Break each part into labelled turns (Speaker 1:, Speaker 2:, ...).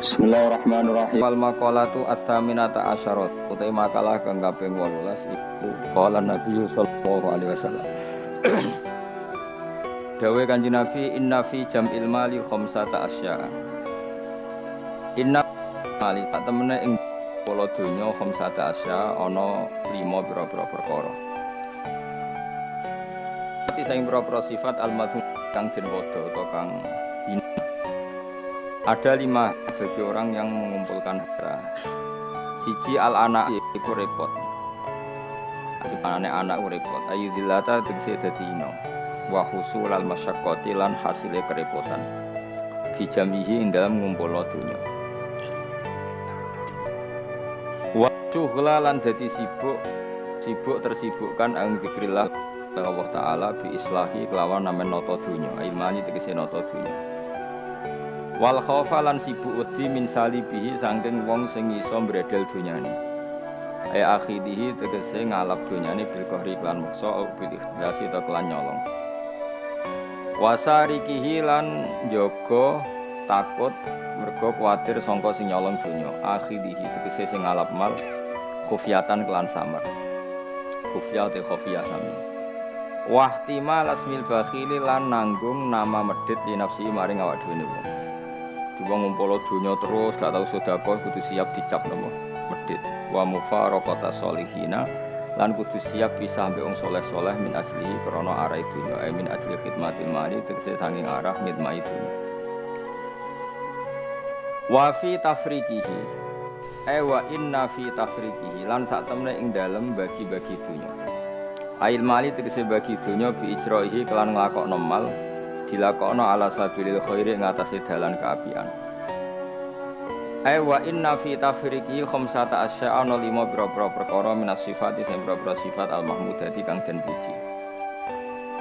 Speaker 1: Bismillahirrahmanirrahim. Wal maqalatu ats-tsaminata asyarat. Utai makalah kang kaping 18 iku qala Nabi sallallahu alaihi wasallam. Dawe Kanjeng Nabi inna fi jam'il mali khamsata asya. Inna mali tak temene ing pola donya khamsata asya ana 5 pira-pira perkara. Ati sing pira-pira sifat al-madhum kang den padha utawa kang ada 5 bagi orang yang mengumpulkan harta. Siji al-anak iku repot. Anak repot. Ayu dilata tegese dadi ino. Wa husul al-masyaqqati lan hasile kerepotan. Bijamihi ing dalam ngumpulno dunya. Wa syughla lan dadi sibuk tersibukkan ang zikrillah Allah taala bi islahi kelawan namen nata dunya. Ilmani tegese nata dunya. Wal khaufa lan sibuk wedi min salibihi saking wong sing iso mbredel donyane. Ay akhidihi tegese ngalap donyane bil qahri lan muksa au bil ikhlasi ta kelan nyolong. Wasarikihi lan njaga takut mergo kuwatir sangka sing nyolong donya. Akhidihi tegese sing ngalap mal khufyatan kelan samar. Khufya te khufya sami. Wahtimal asmil bakhili lan nanggung nama medhit li nafsi maring awak dhewe wong. Wong ngumpul donya terus gak tau sedekah kudu siap dicap napa medhit wa mufaraqata sholihina lan kudu siap pisah mbek wong saleh-saleh min ajlihi krana arah dunya min ajli khidmatil mali tegese saking arah khidmat dunya wa fi tafriqihi wa inna fi tafriqihi lan sak temene ing dalem bagi-bagi dunya ail mali tegese bagi dunya bi ijraihi kelan nglakokno mal dilakokno ala sabilil khairi ngatasi dalan kaapian. Wa inna fi tafriqi khamsata asya ana 5 boro-boro perkara minas sifati sing boro-boro sifat al mahmudati kang den puji.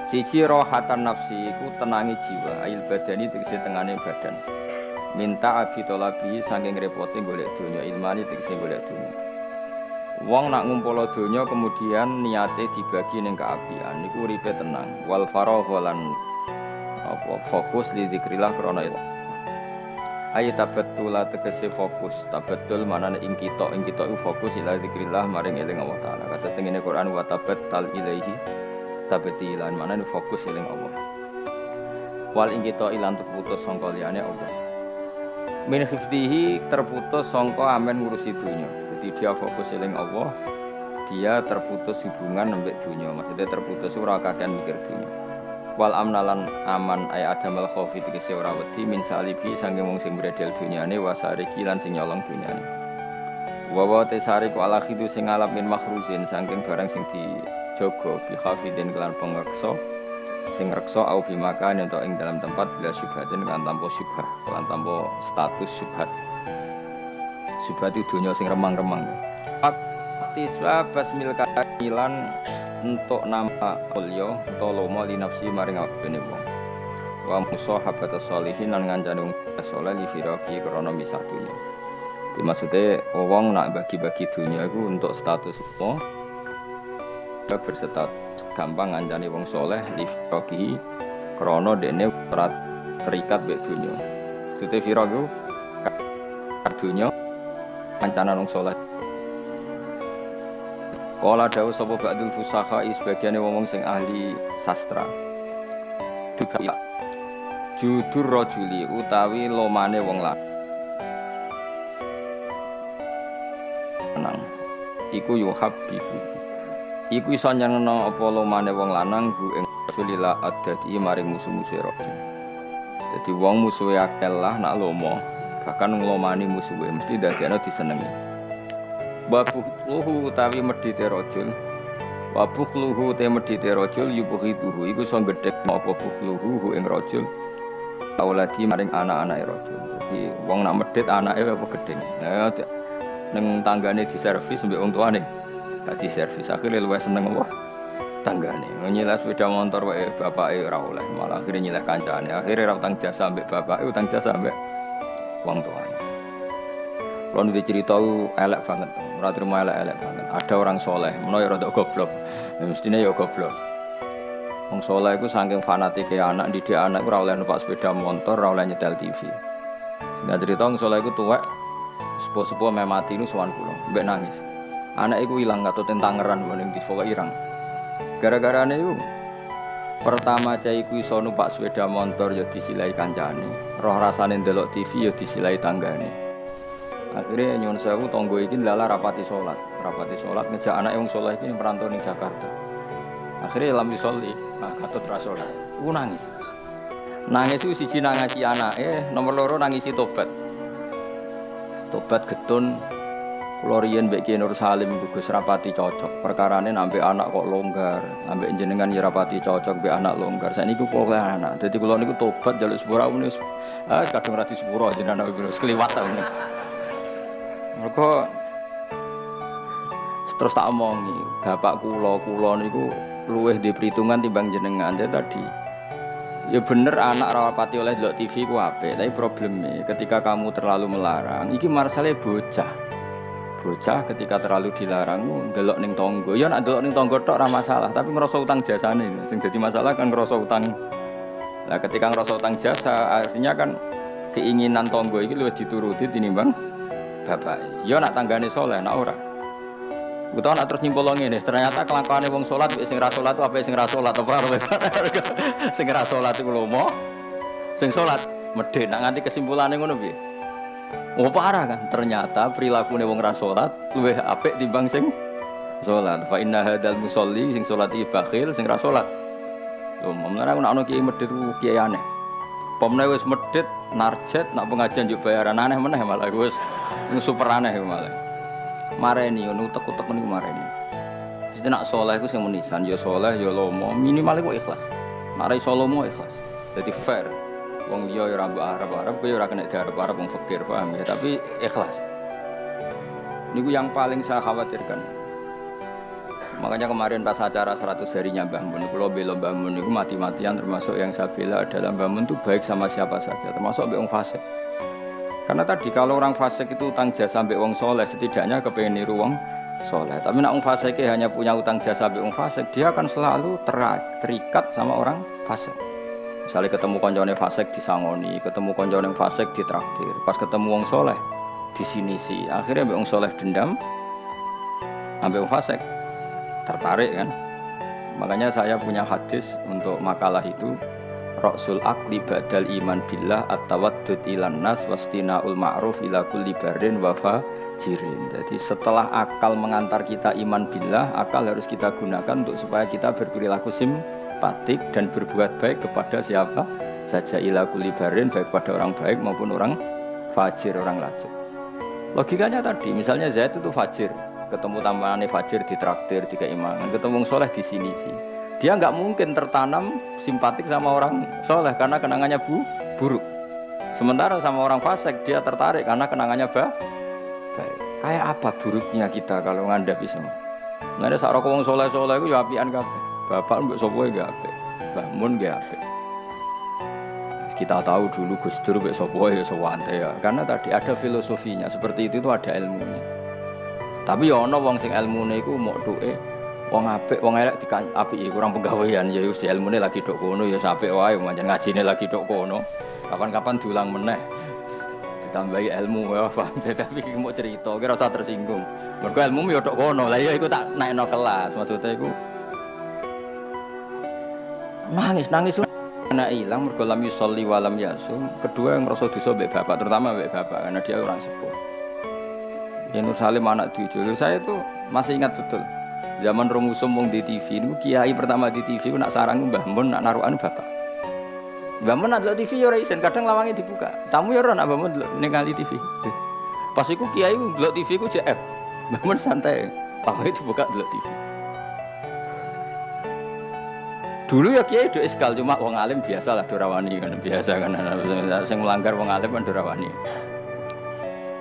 Speaker 1: Siji rohatan nafsi iku tenangi jiwa, ail badani tegese tengane badan. Minta abi tolabi saking repote golek donya, ilmani tegese golek donya. Wong nak ngumpul donya kemudian niate dibagi ning kaapian niku uripe tenang. Wal faragha lan fokus li zikrillah krana itu. Ayat tabattul tegese fokus, tabattul manane ing kita iku fokus ila zikrillah maring eling Allah taala. Kados tengene Quran wa tabattal ilaihi tabatilan manane fokus eling Allah. Wal ing kita ilang terputus sangka liyane Allah. Min hifdhihi terputus sangka amen ngurusi dunya. Jadi dia fokus eling Allah, dia terputus hubungan ambek dunya. Maksudnya terputus ora kakean mikir dunya. Wal amnalan aman ay adamal khaufi tegese ora wedi min salibi saking wong sing bredel dunyane wasariki lan sing nyolong dunyane wa wa tasariku ala khidu sing ngalap min makhruzin saking barang sing dijaga bi khafidin kelan pengreksa sing reksa au bi makan ento ing dalam tempat bila syubhatin kan tanpa syubhah lan tanpa status syubhat itu dunya sing remang-remang tiswa basmil kailan untuk nama kulyo toloma li nafsi maring awake wong wa musahabat sholihin lan ngancani wong saleh li firaqi krana misah dunya. Maksudnya wong nak bagi-bagi dunia iku untuk status apa berstatus gampang ngancani wong saleh li firaqi krana dene ora terikat mek dunya. Maksudnya firaq iku dunya kancanan wong saleh. Kala dawuh sapa ba'dul fusakha sebagiane wong sing ahli sastra. Duka judur rajuli utawi lomane wong lanang. Iku yuhabbibu. Iku iso nyenengno apa lomane wong lanang bu ing rasulillah adati maring musuh-musuh rajul. Dadi wong musuhe akeh lah nak lomo, bahkan nglomani musuhe mesti dadekno disenengi. Wabukhluhu utawi medhite rajul wabukhluhu te medhite rajul yubuhiduhu iku iso gedhek apa bukhluhu ing rajul auladi maring anak-anake rajul. Jadi wong nak medhit anake apa gedheng. Nah ning tanggane diservis mbek wong tuane gak diservis akhire luwih seneng apa tanggane nyileh sepeda motor wae bapake ora oleh malah akhire nyileh kancane akhire ra utang jasa mbek bapake utang jasa mbek wong tuane. Kalau nanti cerita elek banget, ora terima elek banget. Ada orang soleh, menawa rada goblok, mestinya ya goblok. Wong soleh itu saking fanatike anak, didik anak ora oleh numpak sepeda motor, ora oleh nyetel TV. Singkat cerita wong saleh iku tuwek sepuh-sepuh meh mati nu sowan kula, mbek nangis. Anak iku ilang katut tentangeran ning dis pokoke irang. Gara-garane iku pertama cah iku iso numpak sepeda motor ya disilai kancane. Roh rasane ndelok TV ya disilai tanggane. Akhirnya nyuwun sewu tangga iki lala rapati salat ngejak anak wong saleh iki merantau ning Jakarta. Akhirnya lam disolli, katut ra salat. Iku nangis. Nangis iku siji nangisi anake, nomor loro nangisi tobat. Tobat getun kula riyen mbek Ki Nur Salim Gus rapati cocok. Perkarane ambek anak kok longgar, ambek jenengan ya rapati cocok mbek anak longgar. Saniki pokoke anak. Dadi kula niku tobat njaluk sepura wis kadung ra disepuro jenengan wis kliwat ta ngene. Mergo terus tak omongi, bapak kula niku luwih di perhitungan timbang jenengan. Tadi ya bener anak rapati oleh delok TV ku apik, tapi problemnya ketika kamu terlalu melarang, iki marsale bocah ketika terlalu dilarang ndelok ning tangga. Ya nek ndelok ning tangga tok ora masalah, tapi ngrasa utang jasane. Sing dadi masalah kan ngrasa utang. Lah ketika ngrasa utang jasa, artinya kan keinginan tangga iki luwih dituruti tinimbang bapak. Ya nek tanggane saleh, nek ora. Utawa nek terus nyimpul ngene, ternyata kelakuane wong salat mek sing ra salat apa sing ra salat ora. Sing ra salat iku lomo, sing salat medhe. Nek nganti kesimpulane ngono piye? Oh parah kan, ternyata perilaku wong ra salat luwih apik timbang sing salat. Fa inna hadzal musolli sing salat iki bakhil, sing ra salat. Lho, menara nek ana kiai medhit ku kiai aneh. Pomne wis medhit, narjet, nak pengajian yo bayaran aneh meneh malah wis super aneh malah. Mareni ngono utek-utek niku mareni. Dadi nek saleh iku sing menisan ya saleh ya lomo, minimal iku ikhlas. Nek ra iso lomo ikhlas. Dadi fair. Wong liya ya ora mbok arep-arep, kowe ora kena diarep-arep wong fakir, paham ya, tapi ikhlas. Niku yang paling saya khawatirkan. Makanya kemarin pas acara 100 harinya Mbah Mun, kula bela Mbah Mun niku mati-matian, termasuk yang saya bela adalah Mbah Mun itu baik sama siapa saja, termasuk mbek wong fasik. Karena tadi kalau orang fasik itu utang jasa mbek wong soleh, setidaknya kepengen niru wong soleh. Tapi nek wong fasik hanya punya utang jasa mbek wong fasik, dia akan selalu terikat sama orang fasik. Misalnya ketemu koncone fasik disangoni, ketemu koncone fasik ditraktir, pas ketemu wong soleh disinisi, akhirnya mbek wong soleh dendam, ambek wong fasik tertarik kan. Makanya saya punya hadis untuk makalah itu, Rasul akli badal iman billah at-tawaddud ilan nas wastinaul ma'ruf ila kulli barrin wa fajirin. Jadi setelah akal mengantar kita iman billah, akal harus kita gunakan untuk supaya kita berperilaku simpatik dan berbuat baik kepada siapa saja, ila kulli barrin, baik pada orang baik maupun orang fajir, orang lajim. Logikanya tadi, misalnya Zaid itu fajir, ketemu tambahannya fajir ditraktir, dikeimangan, ketemu soleh di sini sih. Dia nggak mungkin tertanam simpatik sama orang soleh karena kenangannya buruk. Sementara sama orang fasik dia tertarik karena kenangannya baik. Kayak apa buruknya kita kalau ngandapi semua? Nggak ada sak wong soleh itu ya apian kabeh. Bapak mbok sapa ya apik. Mbah Mun ya apik. Kita tahu dulu Gus Dur mbek sapa ya sewante ya. Karena tadi ada filosofinya, seperti itu ada ilmunya. Tapi ya ana wong sing ilmune iku mok duke wong apik, wong elek apiki kurang penggawean ya wis ilmune lagi tok kono ya apik wae, pancen ngajine lagi tok kono. Kapan-kapan diulang meneh. Ditambahi ilmu ya paham. Tapi iki mau cerita, kira usah tersinggung. Mergo ilmu ya tok kono. Lah iya iku tak naikno kelas, maksudnya iku nangis anak ilang mergo lam yusolli wa lam yasum. Kedua yang ngrasa dosa mbek bapak, terutama mbek bapak karena dia orang sepuh. Ya Nur Salim anak cucu. Saya itu masih ingat betul. Zaman rumusum wong di TV niku kiai pertama di TV nak sarang Mbah Mun nak narukan bapak. Mbah Mun nak TV yo ora isen, kadang lawange dibuka. Tamu yo ora nak Mbah Mun ningali TV. Pas iku kiai ndelok TV ku JF. Mbah Mun santai, lawange dibuka ndelok TV. Dulu ya kiai do iskal, cuma wong alim biasalah dorawani kan, biasa kan sing melanggar wong alim kan dorawani.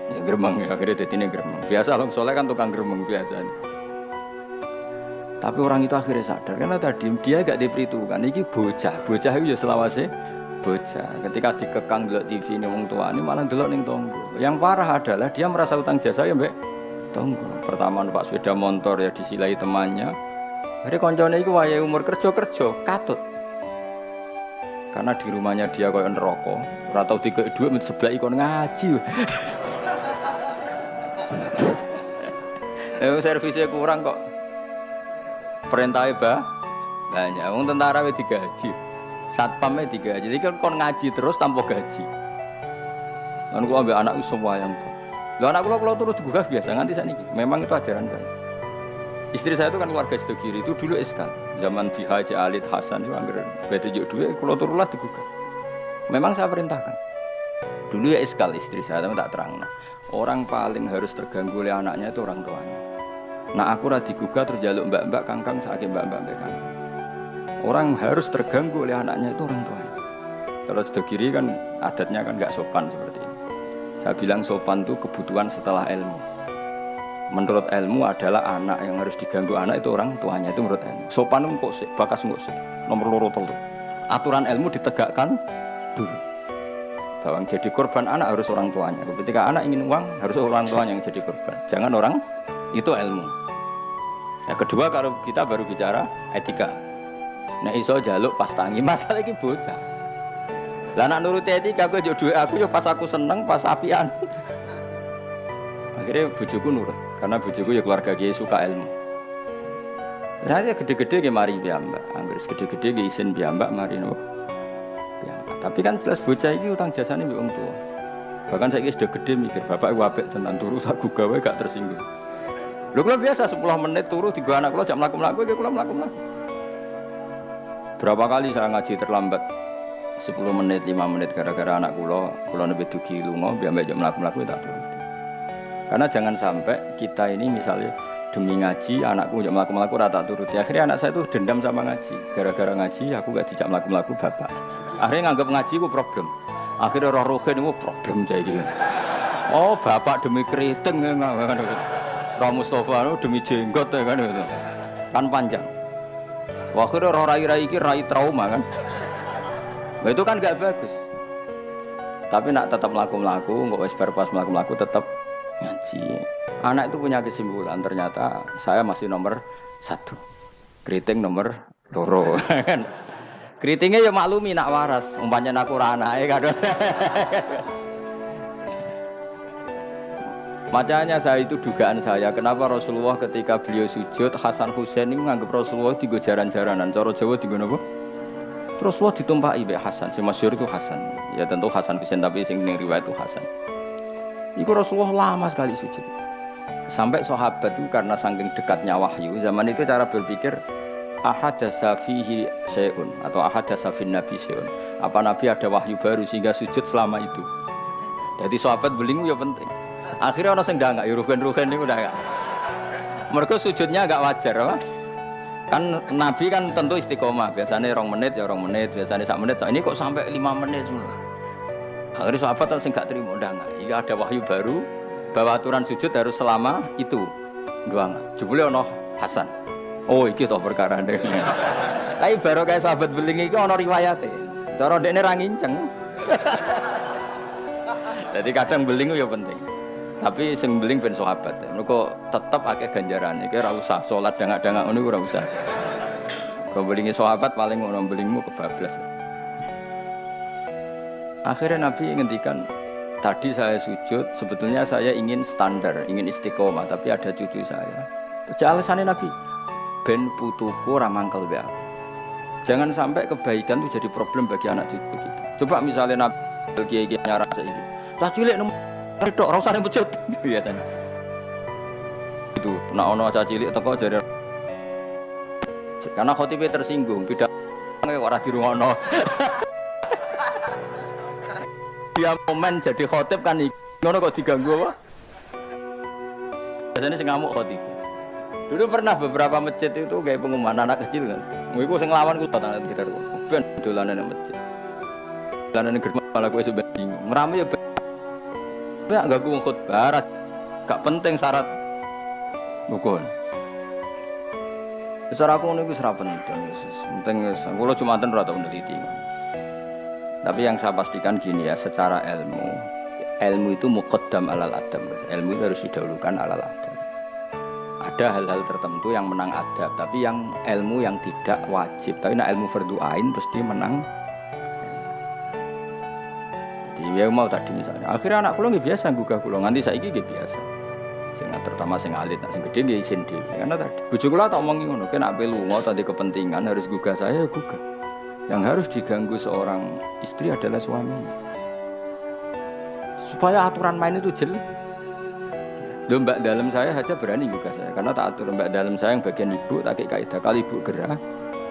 Speaker 1: Ya gremeng ya, akhirnya dadine gremeng. Biasa wong saleh kan tukang gremeng biasa. Tapi orang itu akhirnya sadar karena tadi dia gak diperhitungkan. Ini bocah itu ya selawase bocah. Ketika dikekang delok TV ini wong tua ini malah delok ning tonggo. Yang parah adalah dia merasa utang jasa ya mbek tonggo. Pertama numpak sepeda motor ya disilai temannya. Akhirnya koncone iku wayahe umur kerja katut. Karena di rumahnya dia koyo neraka, ora tau dikek dhuwit men sebelah ikon ngaji. Servisnya kurang kok. Perintahnya banyak. Wong tentara wis digaji. Satpamnya digaji. Jadi kan kon ngaji terus tanpa gaji. Lan gua ambek anakku sembayang. Lah anak kula terus digugah biasa nganti sakniki. Memang itu ajaran saya. Istri saya itu kan keluarga sido kiri itu dulu eskal. Zaman Bi Haji Alid Hasan itu anggar bete juk duwe kula turulah digugah. Memang saya perintahkan. Dulu ya eskal istri saya tapi tak terang. Orang paling harus terganggu oleh anaknya itu orang tuanya. Nah aku ra digugah terus jaluk mbak-mbak kangkang saking mbak-mbak kan. Orang harus terganggu oleh anaknya itu orang tuanya. Kalau sido kiri kan adatnya kan enggak sopan seperti ini. Saya bilang sopan itu kebutuhan setelah ilmu. Menurut ilmu adalah anak yang harus diganggu anak itu orang tuanya itu menurut ilmu. Sopan itu kok sih, bakas kok sih. Nomor loro telu. Aturan ilmu ditegakkan dulu. Bahwa yang jadi korban anak harus orang tuanya. Ketika anak ingin uang harus orang tuanya yang jadi korban. Jangan orang itu ilmu. Yang kedua kalau kita baru bicara etika. Nah iso jaluk pas tangi masalah iki bocah. Lah nak nuruti etika aku yo duwe aku yo pas aku seneng pas apian. Akhirnya bojoku nurut karena bojoku ya keluarga kiai suka ilmu. Lah dia gede-gede ge mari piyambak, anggere gede-gede ge isin piyambak mari no. Piyambak. Tapi kan jelas bocah iki utang jasane mbek wong tua. Bahkan saiki sudah gede mikir bapak iku apik tenan turu tak gugah wae gak tersinggung. Lho kula biasa 10 menit turu digo anak kula jak mlaku-mlaku iki kula mlaku-mlaku. Berapa kali saya ngaji terlambat 10 menit, 5 menit gara-gara anak kula nembe dugi lunga biar jak mlaku-mlaku tak turu. Karena jangan sampai kita ini misalnya demi ngaji anakku jak mlaku-mlaku ora tak turuti. Akhirnya anak saya itu dendam sama ngaji. Gara-gara ngaji aku gak dijak mlaku-mlaku bapak. Akhirnya nganggap ngaji ku problem. Akhirnya roh-rohin itu problem kayak gitu. Oh, bapak demi keriting kan. Roh Mustafa demi jenggot kan gitu. Kan panjang. Wah, akhirnya roh rai-rai iki rai trauma kan. Nah, itu kan gak bagus. Tapi nak tetap mlaku-mlaku, enggak wis bar pas mlaku-mlaku tetap ngaji. Anak itu punya kesimpulan ternyata saya masih nomor 1. Keriting nomor 2 kan. Keritingnya ya maklumi nak waras, umpamanya aku ora anake kan. Makanya saya itu dugaan saya kenapa Rasulullah ketika beliau sujud Hasan Husain ini menganggap Rasulullah digo jaran-jaranan. Cara Jawa digo napa? Rasulullah ditumpaki mbek Hasan, sing masyhur itu Hasan. Ya tentu Hasan Husain tapi sing ning riwayat itu Hasan. Iku Rasulullah lama sekali sujud. Sampai sahabat itu karena saking dekatnya wahyu, zaman itu cara berpikir ahadasa fihi syai'un atau ahadasa fin nabi syai'un. Apa nabi ada wahyu baru sehingga sujud selama itu. Jadi sahabat belingu ya penting. Akhirnya orang sing ndangak ya rugen-rugen niku ndak. Mergo sujudnya agak wajar, apa? Kan nabi kan tentu istiqomah, biasanya 2 menit ya 2 menit, biasanya 1 menit. Ini kok sampai 5 menit semua. Akhirnya sahabat sing gak terima ndangak. Iki ada wahyu baru bahwa aturan sujud harus selama itu. Ndangak. Jebule ono Hasan. Oh iki toh perkara ndek. Tapi baru kayak sahabat beling iki ono riwayate. Cara dekne ra nginceng. Jadi kadang beling ya penting. Tapi sing beling ben sahabat. Mergo tetep akeh ganjarane. Iki ora usah salat dangak-dangak ngono ora usah. Kau belingi sahabat paling ono belingmu kebablas. Akhirnya Nabi ngendikan, tadi saya sujud, sebetulnya saya ingin standar, ingin istiqomah, tapi ada cucu saya. Terus alasannya Nabi, ben putuku ramangkel ya. Jangan sampai kebaikan itu jadi problem bagi anak cucu kita. Coba misalnya Nabi kiai-kiai nyarah saiki. Tak cilik nomor tok ora usah bujut biasanya. Itu nek ana cah cilik teko jare karena khotibe tersinggung, pidato ora dirungokno. Dia momen jadi khotib kan ngono kok diganggu apa? Biasanya sing ngamuk khotib. Dulu pernah beberapa masjid itu kayak pengumuman anak kecil kan. Iku sing lawan ku datang sekitar ben dolanan nang masjid. Dolanan germa malah kowe sampe bingung. Ngrame ya ya enggak ku khutbah, gak penting syarat rukun. Secara aku niku wis ra penting, penting wis kula Jumatan ora tau neliti. Tapi yang saya pastikan gini ya, secara ilmu itu muqaddam alal adab. Ilmu itu harus didahulukan alal adab. Ada hal-hal tertentu yang menang adab, tapi yang ilmu yang tidak wajib. Tapi ilmu fardhu ain pasti menang Iya mau tadi misalnya. Akhirnya anak kula nggih biasa gugah kula nganti saiki nggih biasa. Sing terutama sing alit, sing gede nggih isin dhewe. Karena tadi bojo kula tak omongi ngono, nek ape lunga tadi kepentingan harus gugah saya gugah. Yang harus diganggu seorang istri adalah suaminya. Supaya aturan main itu jelas. Lho mbak dalam saya aja berani gugah saya karena tak atur mbak dalam saya yang bagian ibu tak kaidah kali ibu gerah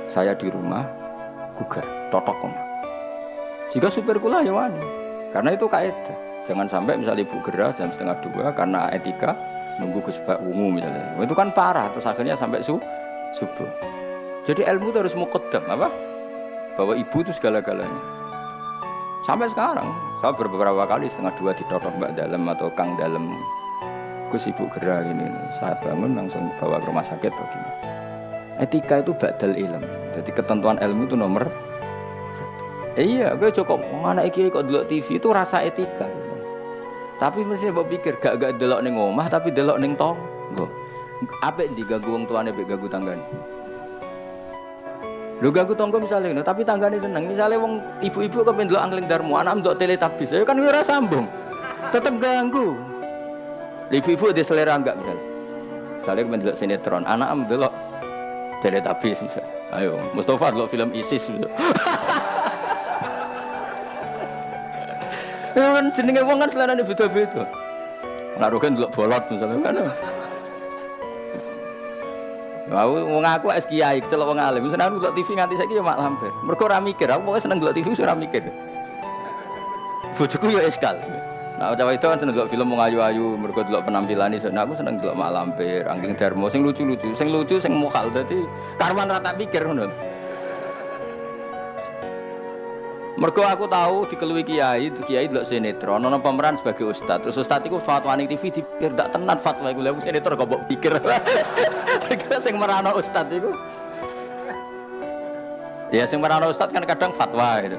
Speaker 1: saya di rumah gugah totok om. Jika supir kula ya wani. Karena itu kaidah. Jangan sampai misalnya ibu gerah jam 1:30 karena etika nunggu Gus Bak Wungu misalnya. Itu kan parah terus akhirnya sampai subuh. Jadi ilmu itu harus muqaddam apa? Bahwa ibu itu segala-galanya. Sampai sekarang saya beberapa kali 1:30 ditotok Mbak Dalem atau Kang Dalem. Gus ibu gerah ini saya bangun langsung bawa ke rumah sakit atau gini. Etika itu ba'dal ilm. Jadi ketentuan ilmu itu nomor 1. Iya, gue cukup anak iki kok delok TV itu rasa etika. Tapi mesti mbok pikir gak delok ning omah tapi delok ning tangga. Apik diganggu wong tuane mek ganggu tanggane. Lho ganggu tangga misale ngono, tapi tanggane seneng. Misale wong ibu-ibu kok pendelok angling darmu, anak ndok teletabis, ya kan ora sambung. Tetep ganggu. Ibu-ibu ada selera enggak misal? Misalnya kau mendelok sinetron, anak mendelok teletabis misal. Ayo, Mustafa delok film ISIS. Kan jenenge wong kan selerane beda-beda. Nek roken delok bolot misalnya kan. Mau wong aku es kiai, kecelok wong alim. Seneng delok TV nganti saiki ya mak lampir. Mergo ora mikir, aku pokoke seneng delok TV ora mikir. Bojoku ya eskal. Nah, cawe itu kan seneng delok film wong ayu-ayu, mergo delok penampilane. Nah, aku seneng delok mak lampir, Angking Darmo sing lucu-lucu. Sing lucu sing mokal dadi karwan ora tak pikir ngono. Mergo aku tahu dikeluwi kiai delok sinetron, ana pemeran sebagai ustad. Terus ustad iku fatwa ning TV dipikir ndak tenan fatwa iku. Lha sinetron kok mbok pikir. Mergo sing merano ustad iku. Ya sing merano ustad kan kadang fatwa gitu.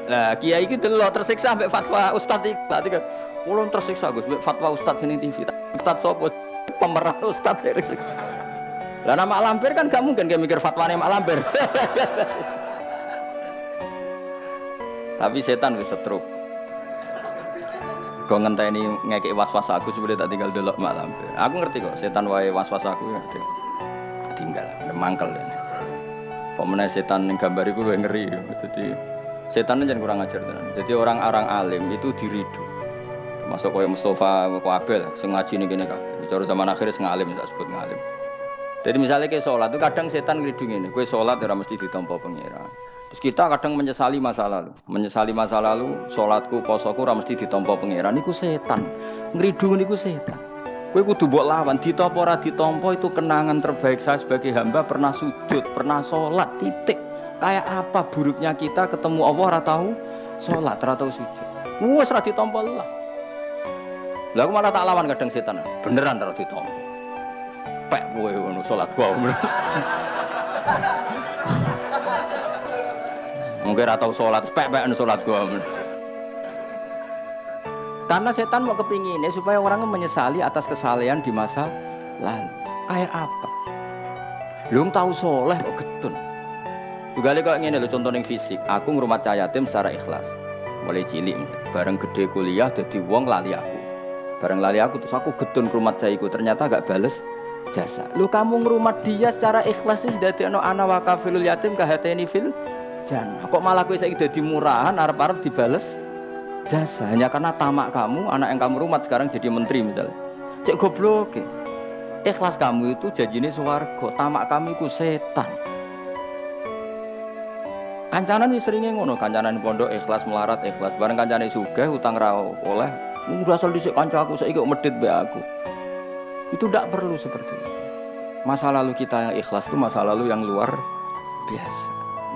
Speaker 1: Lah kiai iki delok tersiksa mbek fatwa ustad iki. Berarti kan ulun tersiksa Gus mbek fatwa ustad ning TV. Ustad sapa? Pemeran ustad tersiksa. Lah nama lampir kan gak mungkin dia mikir fatwane mak lampir. Tapi setan wis setruk. Kok ngenteni ngekek was-was aku sebelum tak tinggal delok mak lampir. Aku ngerti kok setan wae was-was aku ngerti. Tinggal mangkel ya. Pemene setan ning gambar iku luwih ngeri. Jadi setan jangan kurang ajar tenan. Jadi orang-orang alim itu diridu. Masuk koyo Mustafa Abel sing ngaji ning kene kabeh. Bicara zaman akhir sing ngalim tak sebut ngalim. Jadi misalnya ke sholat itu kadang setan ngridung ini. Kowe sholat ora mesti ditampa pangeran. Terus kita kadang menyesali masa lalu, sholatku, posoku ora mesti ditampa pangeran. Niku setan. Ngridung niku setan. Kowe kudu mbok lawan, ditampa ora ditampa itu kenangan terbaik saya sebagai hamba pernah sujud, pernah sholat, titik. Kayak apa buruknya kita ketemu Allah ora tahu sholat, ora tahu sujud. Wes ora ditampa Allah. Lah aku malah tak lawan kadang setan. Beneran ora ditampa. Pek kowe ngono sholat gua. Mungkin ora tau sholat, pek-pek sholat gua. Karena setan mau kepinginnya supaya orang menyesali atas kesalahan di masa lalu. Kayak apa? Lu tahu soleh kok getun. Juga kok ngene lho contoh ning fisik. Aku ngrumat cah yatim secara ikhlas. Mulai cilik, bareng gede kuliah dadi wong lali aku. Bareng lali aku terus aku getun ngrumat cah iku ternyata gak bales jasa. Lu kamu ngrumat dia secara ikhlas itu dadekno ana wa kafilul yatim kahateni fil jangan, kok malah kowe saiki dadi murahan arep-arep dibales jasa hanya karena tamak kamu, anak yang kamu rumat sekarang jadi menteri misalnya. Cek goblok. Ikhlas kamu itu janjine swarga, tamak kamu iku setan. Kancanan iki seringe ngono, kancanan pondok ikhlas melarat ikhlas, bareng kancane sugih utang ra oleh, udah asal dhisik kanca aku saiki kok medhit mbek aku. Itu tidak perlu seperti itu. Masa lalu kita yang ikhlas itu masa lalu yang luar biasa.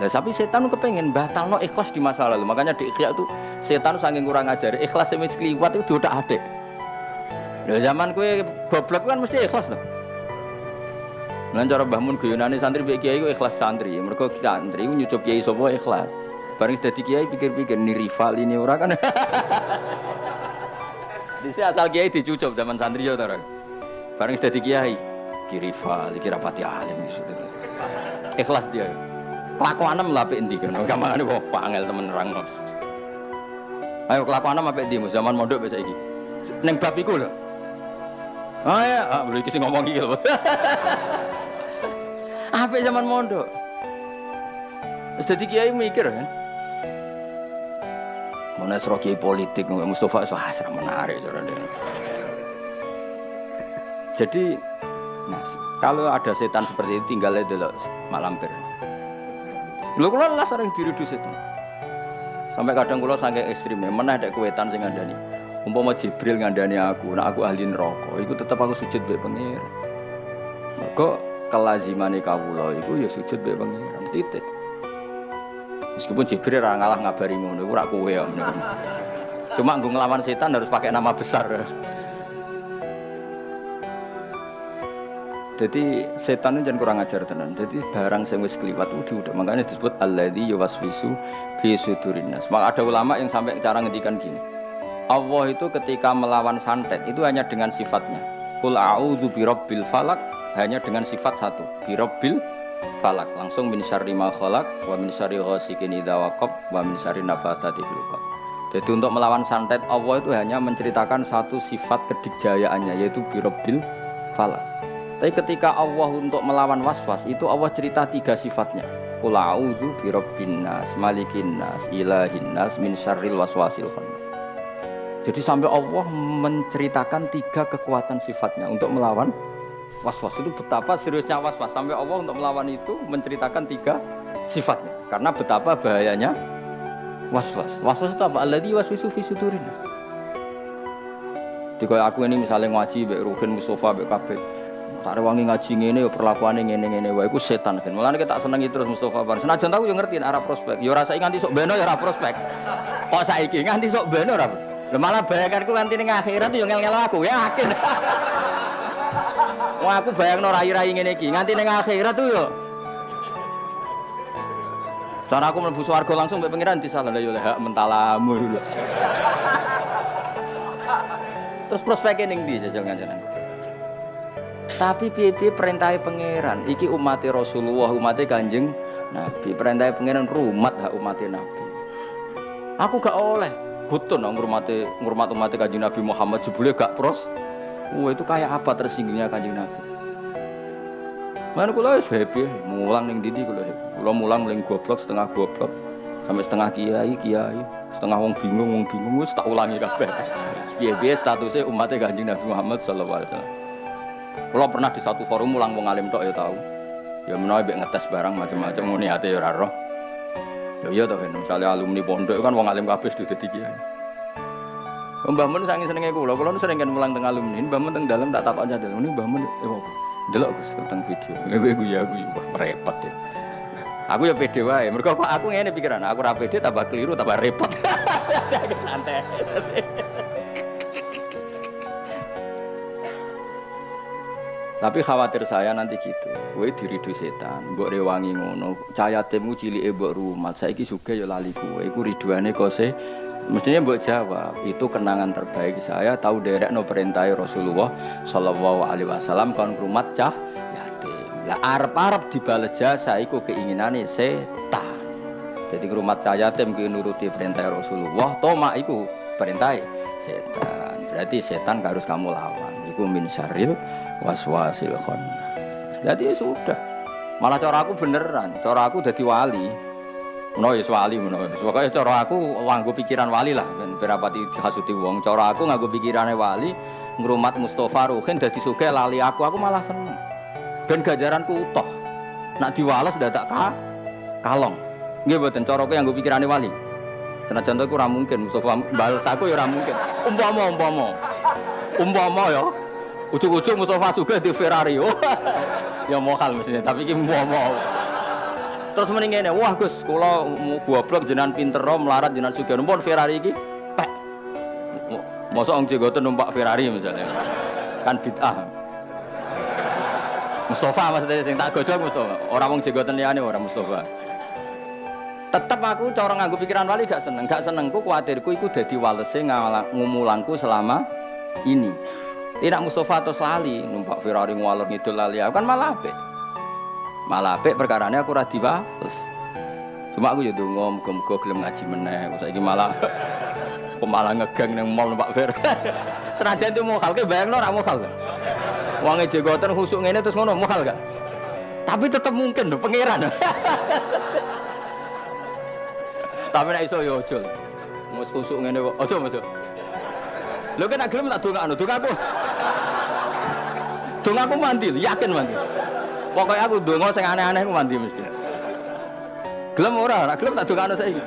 Speaker 1: Nah, tapi setan kepengen batalno ikhlas di masa lalu. Makanya di Ikhya itu setan saking kurang ajar. Ikhlas wis kliwat itu udah adek. Lah zaman kowe goblok kan mesti ikhlas to. Lan cara Mbah Mun guyonane santri mbek kiai ku ikhlas santri. Mergo santri ku nyucup kiai sapa ikhlas. Bareng dadi kiai pikir-pikir ni rival ini ora kan. Dise asal kiai dicucup zaman santri yo to ora. Bareng dadi kiai ki rival, iki rapati alim iso. Ikhlas dia. Kelakuanem lah apik endi kan. Gamane kok angel temen nerangno. Ayo kelakuan apa ndi zaman mondok wis saiki. Ning bab iku lho. Oh ya, boleh iki sing ngomong iki lho. Apik zaman mondok. Wis dadi kiai mikir kan. Mana kiai politik Mustafa wah menarik cara dia. Jadi nah, kalau ada setan seperti itu tinggalnya dulu malampir. Lho kula lah sering diridu setan. Sampai kadang kula saking ekstrem meneh nek kuwetan sing ngandani. Umpama Jibril ngandani aku, nek aku ahli neraka, iku tetep aku sujud mbek pengira. Maka kelazimane kawula iku ya sujud mbek pengira. Titik. Meskipun Jibril ora ngalah ngabari ngono, iku ora kowe ya. Cuma nggo nglawan setan harus pakai nama besar. Jadi setan itu jangan kurang ajar tenan. Jadi barang sing wis kliwat itu udah makanya disebut alladzi yuwaswisu fi sudurin nas. Maka ada ulama yang sampai cara ngendikan gini. Allah itu ketika melawan santet itu hanya dengan sifatnya. Qul a'udzu birabbil falaq hanya dengan sifat satu, birabbil falaq. Langsung min syarri ma khalaq wa min syarri ghasikin idza waqab wa min syarri nafatsati fil 'uqad. Jadi untuk melawan santet Allah itu hanya menceritakan satu sifat kedikjayaannya yaitu birabbil falaq. Tapi ketika Allah untuk melawan waswas itu Allah cerita 3 sifatnya. Qul a'udzu birabbin nas, malikin nas, ilahin nas, min syarril waswasil khannas. Jadi sampai Allah menceritakan 3 kekuatan sifatnya untuk melawan waswas. Itu betapa seriusnya waswas. Sampai Allah untuk melawan itu menceritakan 3 sifatnya. Karena betapa bahayanya waswas. Waswas itu apa? Alladzi waswisu fi sudurin nas. Jadi aku ini misalnya ngaji mbek Ruhin Mustafa mbek kabeh tak rewangi ngaji ngene yo perlakuane ngene-ngene wae iku setan kan. Mulane kita tak senengi terus Mustofa Bar. Senajan tahu yo ngerti arah prospek. Yo rasa nganti sok beno yo ora prospek. Kok saiki nganti sok beno ora. Lah malah bayanganku nganti ning akhirat yo ngel-ngel aku yakin. Wah aku bayangno rai-rai ngene iki nganti ning akhirat tuh yo. Cara aku mlebu swarga langsung mbek pengiran disalah yo hak mentalamu lho. Terus prospeknya ning ndi jajal kancanan. Tapi piye-piye perintahé pangeran, iki umat Rasulullah, umat Kanjeng Nabi. Perintahé pangeran rumat hak umat Nabi. Aku gak oleh gutun ngurmat umat Kanjeng Nabi Muhammad jebule gak pros. Itu kayak apa tersinggungnya Kanjeng Nabi. Mana kula wis happy, mulang ning ndi kula. Kula mulang ning goblok setengah goblok sampai setengah kiai, setengah wong bingung wis tak ulangi kabeh. Piye-piye statusé umat Kanjeng Nabi Muhammad sallallahu alaihi wasallam. Kalau pernah di satu forum ulang wong alim tok ya tahu. Ya menawa mbek ngetes barang macam-macam ngene ate ya ora roh. Ya iya to kan misale alumni pondok kan wong alim kabeh sudah dadi kiai. Mbah Mun saking senenge kula sering kan mulang teng alumni, Mbah Mun teng dalem tak takok jadil. Ini Mbah Mun delok Gus teng video. Aku ya repot ya. Aku ya pede wae. Mergo kok aku ngene pikiran, aku ra pede tambah keliru tambah repot. Santai. Tapi khawatir saya nanti gitu. Kowe diridu setan, mbok rewangi ngono. Cayatemu cilike mbok rumat. Saiki sugih ya lali kowe. Iku riduane kose. Mestinya mbok jawab, itu kenangan terbaik saya tahu derekno perintah Rasulullah sallallahu alaihi wasallam kon rumat cah yatim. Lah arep-arep dibales jasa iku keinginane setan. Jadi rumat cah yatim ki nuruti perintah Rasulullah, tomak iku perintah setan. Berarti setan harus kamu lawan. Iku min syarril waswasil khannas. Jadi sudah. Malah cara aku beneran, cara aku dadi wali. Menawa wis wali menawa. Pokoke cara aku nganggo pikiran wali lah, ben berapati dihasuti wong. Cara aku nganggo pikirane wali, ngrumat Mustofa Ruhin dadi sugih lali aku malah seneng. Ben ganjaranku utuh. Nak diwales dadak kalong. Nggih mboten cara aku nganggo pikirane wali. Senajan aku ora mungkin Mustofa bales aku ya ora mungkin. Umpama ya ujug-ujug Mustafa sugih di Ferrari. Ya mohal mestinya, tapi iki mau. Terus mending ngene, wah Gus, kula goblok jenengan pinter melarat jenengan sugih. Numpun Ferrari iki pek. Mosok wong jenggoten numpak Ferrari misalnya. Kan bid'ah. Mustafa maksudnya sing tak gojok Mustafa. Ora wong jenggoten liyane ora Mustafa. Tetep aku cara nganggo pikiran wali gak seneng. Gak senengku kuwatirku iku dadi walese ngumulangku selama ini. Tidak Mustafa atau lali numpak Ferrari ngalor ngidul lali aku kan malah apik perkarane aku ora dibales. Cuma aku yo ndonga muga-muga gelem ngaji meneh saiki malah Pemalah ngegang nang mall Pak Fer. Senajan itu mokal ke bayangno ora mokal kan. Wonge jenggoten khusuk ngene terus ngono mokal gak? Tapi tetep mungkin lho pangeran. Tapi nek iso ya aja. Mus khusuk ngene kok aja Mas. Lho kan gelem tak dongakno, dongaku. Dongaku mandi, yakin mandi. Pokoknya aku donga sing aneh-aneh ku mandi mesti. Gelem ora, nek gelem tak dongakno saiki.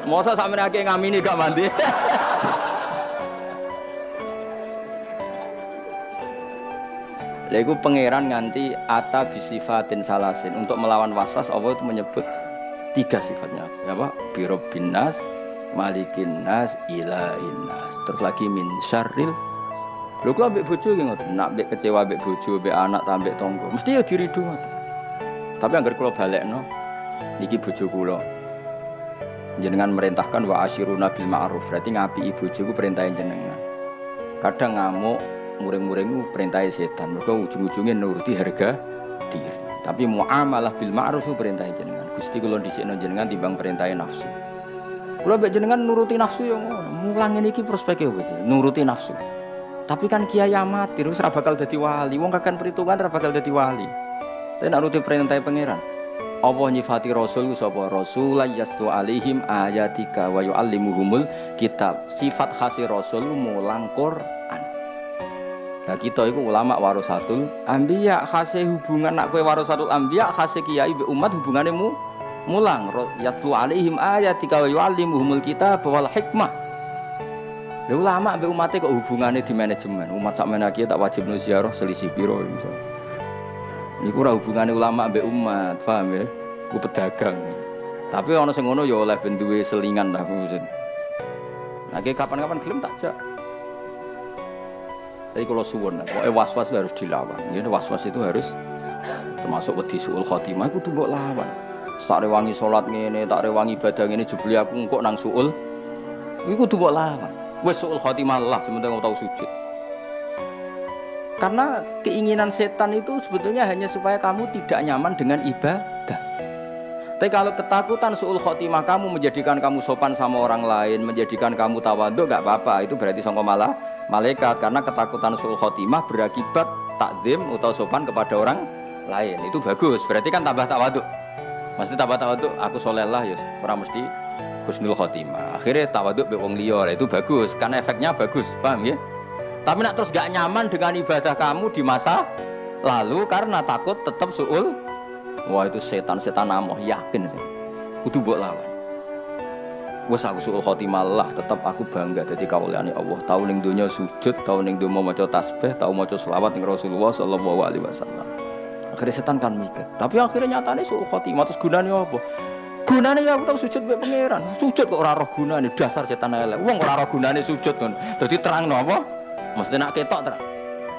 Speaker 1: Masa sampeyan akeh ngamini gak mandi. Lha iku pangeran nganti ata bisifatin salasin untuk melawan waswas Allah itu menyebut 3 sifatnya. Apa? Birabbin nas, malikin nas, ilahin nas. Terus lagi min syarril. Lho kok ambek bojo ki ngoten, nak ambek kecewa ambek bojo, ambek anak, ambek tangga, mesti ya diridu ngoten. Tapi anggar kula balekno, niki bojo kula. Jenengan merintahkan wa asyiruna bil ma'ruf, berarti ngapiki bojoku perintahe jenengan. Kadang ngamuk, muring-muring perintahe setan, mergo ujung-ujunge nuruti harga diri. Tapi muamalah bil ma'ruf perintahe jenengan. Gusti kula dhisikno jenengan timbang perintahe nafsu. Kula mbek jenengan nuruti nafsu yo ngono. Mulang ngene iki prospeke opo iki? Nuruti nafsu. Tapi kan kiai amatir wis ora bakal dadi wali. Wong kakan perhitungan ora bakal dadi wali. Tapi nek nuruti perintahe pangeran. Allah nyifati Rasul sapa Rasul yaslu alaihim ayatika wa yuallimuhumul kitab. Sifat khasi Rasul mulang Quran. Nah kita itu ulama warasatul anbiya, khase hubungan nak kowe warasatul anbiya, khase kiai be umat hubungane mulang yaslu alaihim ayatika wa yuallimuhumul kitab wal hikmah. Lha ulama be umate kok hubungane di manajemen. Umat sak menaki tak wajib ziarah selisih piro misalnya. Niku ora hubungane ulama mbek umat, paham ya? Ku pedagang. Tapi ana sing ngono ya oleh ben duwe selingan lah ku. Nah, kapan-kapan gelem tak jak. Tapi kalau suwun, pokoke was-was harus dilawan. Ya was-was itu harus termasuk wedi suul khotimah kudu mbok lawan. Tak rewangi salat ngene, tak rewangi ibadah ngene jebule aku engko nang suul. Iku kudu mbok lawan. Wis suul khotimah lah sementing tau sujud. Karena keinginan setan itu sebetulnya hanya supaya kamu tidak nyaman dengan ibadah. Tapi kalau ketakutan suul khotimah kamu menjadikan kamu sopan sama orang lain, menjadikan kamu tawadhu, gak apa-apa. Itu berarti sangka malah malaikat. Karena ketakutan suul khotimah berakibat takzim atau sopan kepada orang lain. Itu bagus. Berarti kan tambah tawadhu. Mesti tambah tawadhu. Aku solehlah ya, orang mesti husnul khotimah. Akhirnya tawadhu be wong liya. Itu bagus. Karena efeknya bagus. Paham ya? Tapi nak terus gak nyaman dengan ibadah kamu di masa lalu karena takut tetap suul. Wah itu setan-setan amoh, yakin sih. Kudu mbok lawan. Wes aku suul khotimah lah, tetap aku bangga dadi kawulane Allah. Tau ning donya sujud, tau ning donya maca tasbih, tau maca selawat ning Rasulullah sallallahu alaihi wasallam. Akhirnya setan kan mikir. Tapi akhirnya nyatane suul khotimah terus gunane apa? Gunane ya aku tau sujud mbek pangeran. Sujud kok ora roh gunane, dasar setan elek. Wong ora roh gunane sujud ngono. Dadi terangno apa? Mesti nak ketok terang.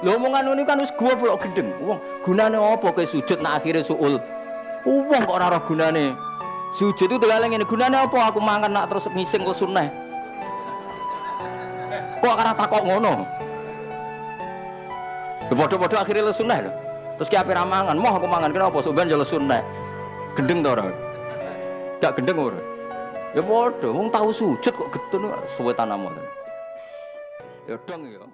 Speaker 1: Lho omongan ngono kan wis goblok gedeng. Wong gunane apa kowe sujud nak akhire suul? Wong kok ora ora gunane. Sujud itu tegale ngene, gunane apa aku mangan nak terus ngising kok sunah. Kok ora takok ngono. Padha-padha akhire le sunah lho. Terus ki ape ra mangan, moh aku mangan kenapa sok ben yo le sunah. Gendeng to ora? Gak gendeng ora. Ya padha, wong tau sujud kok getun suwe tanamo. Ya dong ya.